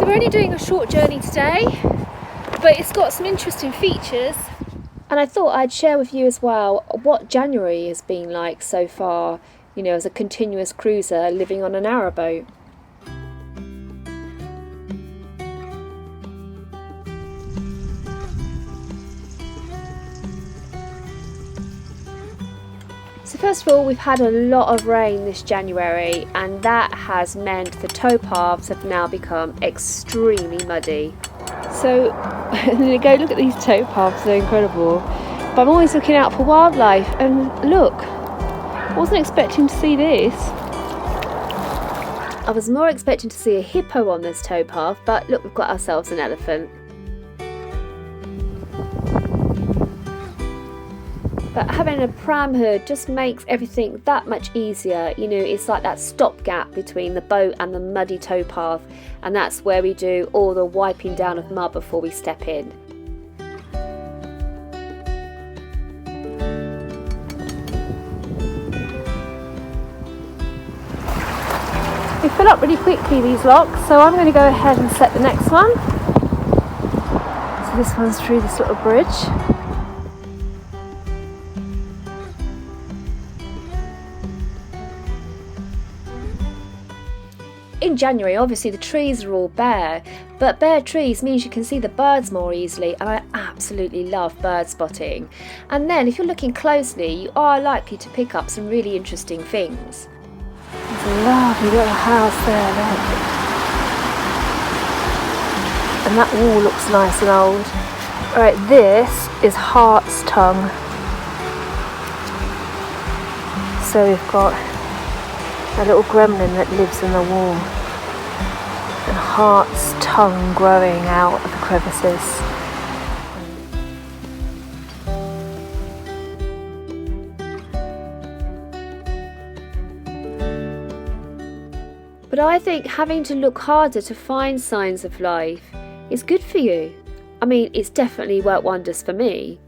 So we're only doing a short journey today, but it's got some interesting features. And I thought I'd share with you as well what January has been like so far, you know, as a continuous cruiser living on a narrowboat. So first of all, we've had a lot of rain this January, and that has meant the towpaths have now become extremely muddy. So go look at these towpaths, they're incredible. But I'm always looking out for wildlife, and look, I wasn't expecting to see this. I was more expecting to see a hippo on this towpath, but look, we've got ourselves an elephant. But having a pram hood just makes everything that much easier. You know, it's like that stopgap between the boat and the muddy towpath, and that's where we do all the wiping down of mud before we step in. They fill up really quickly, these locks, so I'm going to go ahead and set the next one. So this one's through this little bridge. In January, obviously the trees are all bare, but bare trees means you can see the birds more easily, and I absolutely love bird spotting. And then if you're looking closely, you are likely to pick up some really interesting things. There's a lovely little house there, look. And that wall looks nice and old. Right, this is Hart's Tongue. So we've got a little gremlin that lives in the wall, and Hart's tongue growing out of the crevices. But I think having to look harder to find signs of life is good for you. I mean, it's definitely worked wonders for me.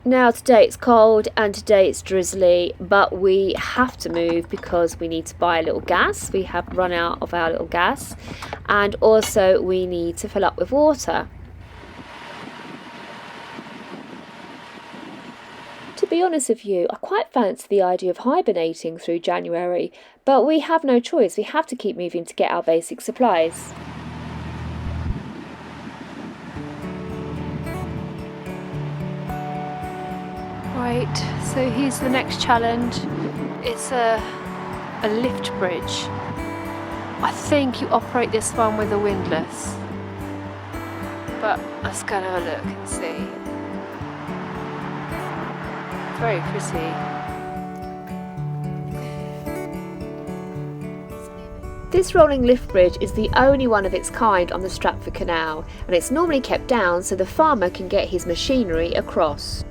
Now today it's cold and today it's drizzly, but we have to move because we need to buy a little gas. We have run out of our little gas, and also we need to fill up with water. To be honest with you, I quite fancy the idea of hibernating through January, but we have no choice. We have to keep moving to get our basic supplies. Right, so here's the next challenge. It's a lift bridge. I think you operate this one with a windlass, but let's go and have a look and see. It's very pretty. This rolling lift bridge is the only one of its kind on the Stratford Canal, and it's normally kept down so the farmer can get his machinery across.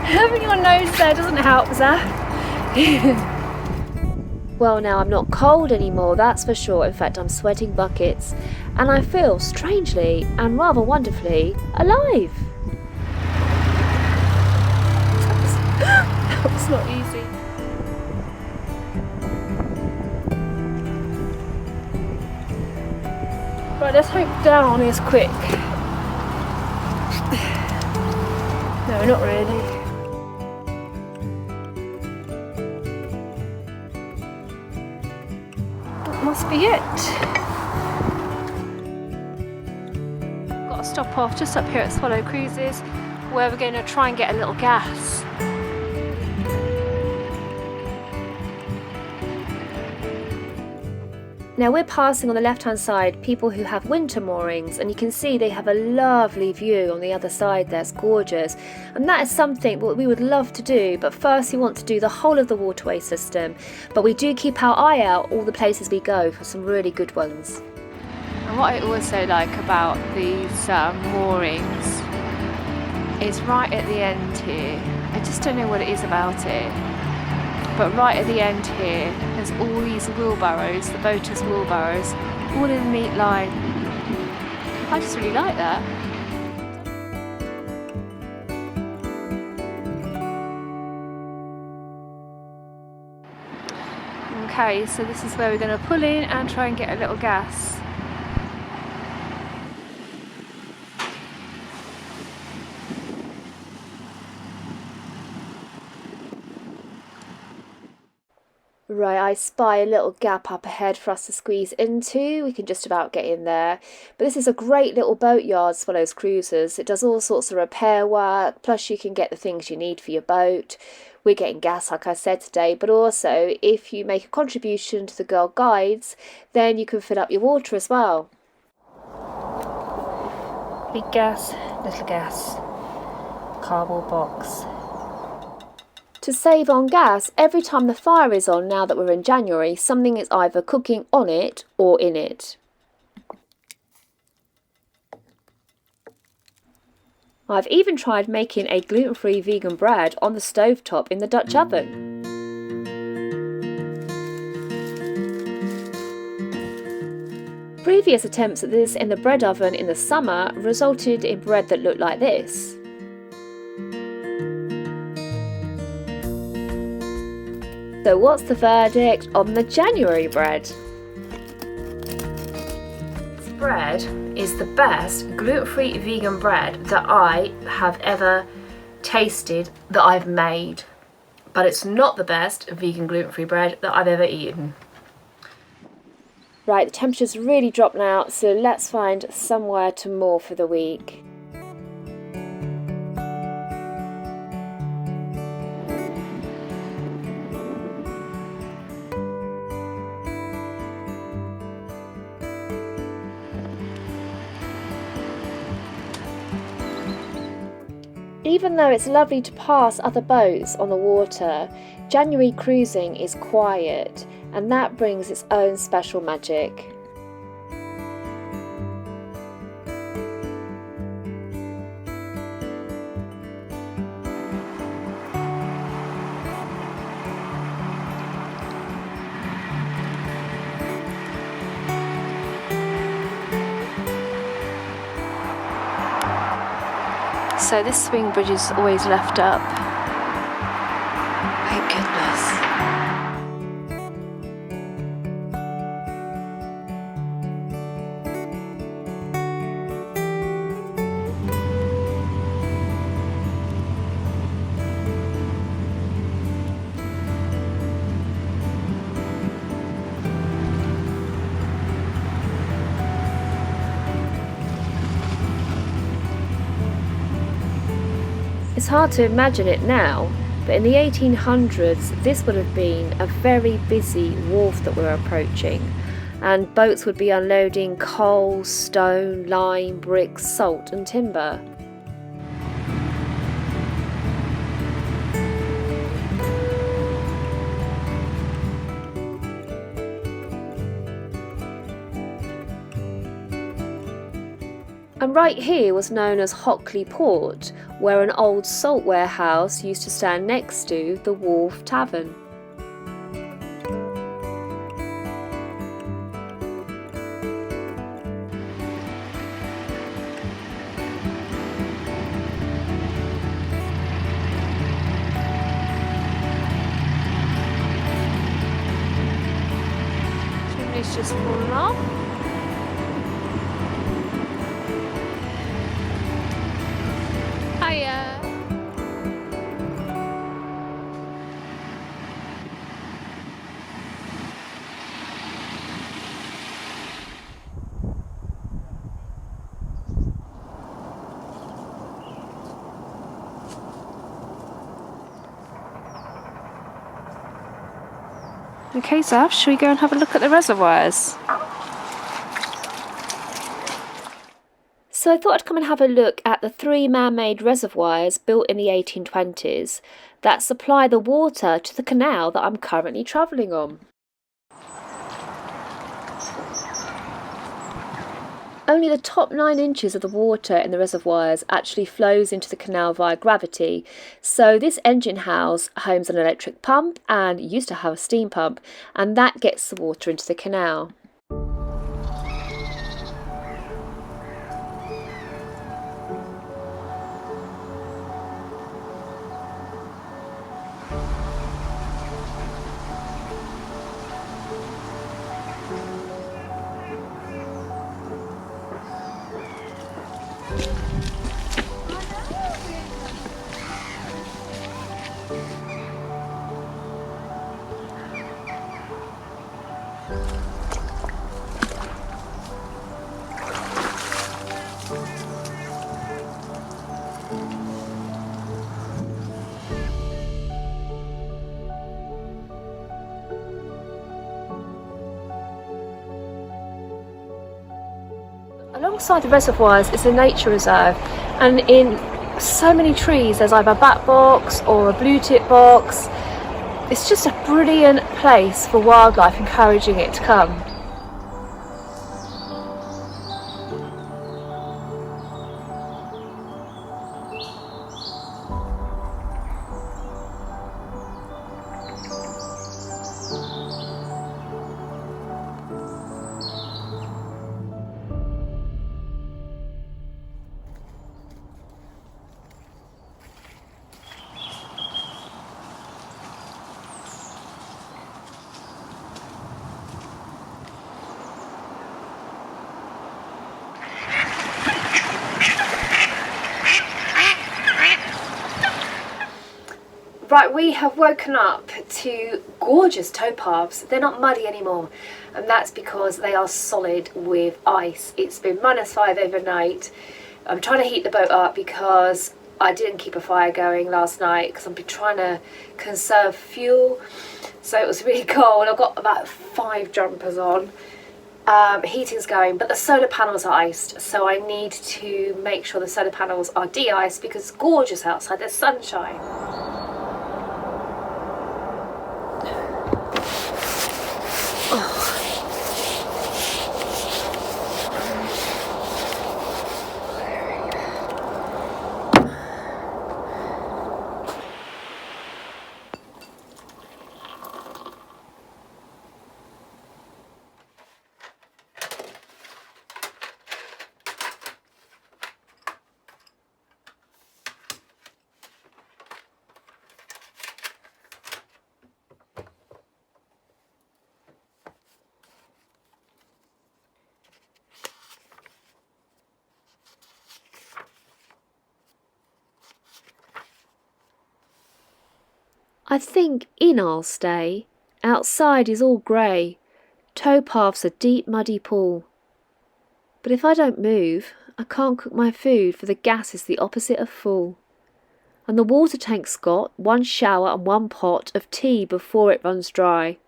Having your nose there doesn't help, Zach. Well, now I'm not cold anymore, that's for sure. In fact, I'm sweating buckets, and I feel strangely and rather wonderfully alive. That was not easy. Right, let's hope down is quick. No, not really. That must be it. Got to stop off just up here at Swallow Cruises, where we're going to try and get a little gas. Now we're passing on the left hand side people who have winter moorings, and you can see they have a lovely view on the other side there. It's gorgeous, and that is something that we would love to do, but first we want to do the whole of the waterway system, but we do keep our eye out all the places we go for some really good ones. And what I also like about these moorings is right at the end here, I just don't know what it is about it, But right at the end here, there's all these wheelbarrows, the boaters' wheelbarrows, all in a neat line. I just really like that. Okay, so this is where we're going to pull in and try and get a little gas. Right, I spy a little gap up ahead for us to squeeze into. We can just about get in there. But this is a great little boatyard, Swallows Cruisers. It does all sorts of repair work, plus you can get the things you need for your boat. We're getting gas, like I said today, but also if you make a contribution to the Girl Guides, then you can fill up your water as well. Big gas, little gas. Cardboard box. To save on gas, every time the fire is on, now that we're in January, something is either cooking on it or in it. I've even tried making a gluten-free vegan bread on the stovetop in the Dutch oven. Previous attempts at this in the bread oven in the summer resulted in bread that looked like this. So what's the verdict on the January bread? This bread is the best gluten-free vegan bread that I have ever tasted that I've made. But it's not the best vegan gluten-free bread that I've ever eaten. Right, the temperature's really dropped now, so let's find somewhere to moor for the week. Even though it's lovely to pass other boats on the water, January cruising is quiet, and that brings its own special magic. So this swing bridge is always left up. Thank goodness. It's hard to imagine it now, but in the 1800s this would have been a very busy wharf that we're approaching, and boats would be unloading coal, stone, lime, bricks, salt and timber. And right here was known as Hockley Port, where an old salt warehouse used to stand next to the Wharf Tavern. Chimney's just fallen off. Okay, Zav, shall we go and have a look at the reservoirs? So I thought I'd come and have a look at the 3 man-made reservoirs built in the 1820s that supply the water to the canal that I'm currently travelling on. Only the top 9 inches of the water in the reservoirs actually flows into the canal via gravity. So this engine house homes an electric pump and used to have a steam pump, and that gets the water into the canal. Alongside the reservoirs is a nature reserve, and in so many trees there's either a bat box or a blue tip box. It's just a brilliant place for wildlife, encouraging it to come. Right, we have woken up to gorgeous towpaths. They're not muddy anymore, and that's because they are solid with ice. It's been -5 overnight. I'm trying to heat the boat up because I didn't keep a fire going last night because I've been trying to conserve fuel. So it was really cold. I've got about 5 jumpers on. Heating's going, but the solar panels are iced, so I need to make sure the solar panels are de-iced because it's gorgeous outside. There's sunshine. I think in I'll stay. Outside is all grey. Towpath's a deep muddy pool. But if I don't move, I can't cook my food, for the gas is the opposite of full. And the water tank's got 1 shower and 1 pot of tea before it runs dry.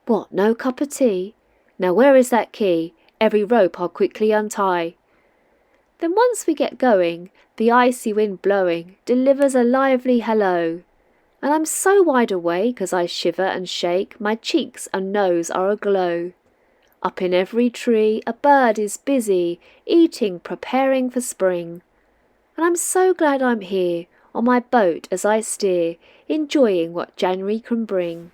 What, no cup of tea? Now where is that key? Every rope I'll quickly untie. Then once we get going, the icy wind blowing delivers a lively hello. And I'm so wide awake as I shiver and shake, my cheeks and nose are aglow. Up in every tree a bird is busy, eating, preparing for spring. And I'm so glad I'm here, on my boat as I steer, enjoying what January can bring.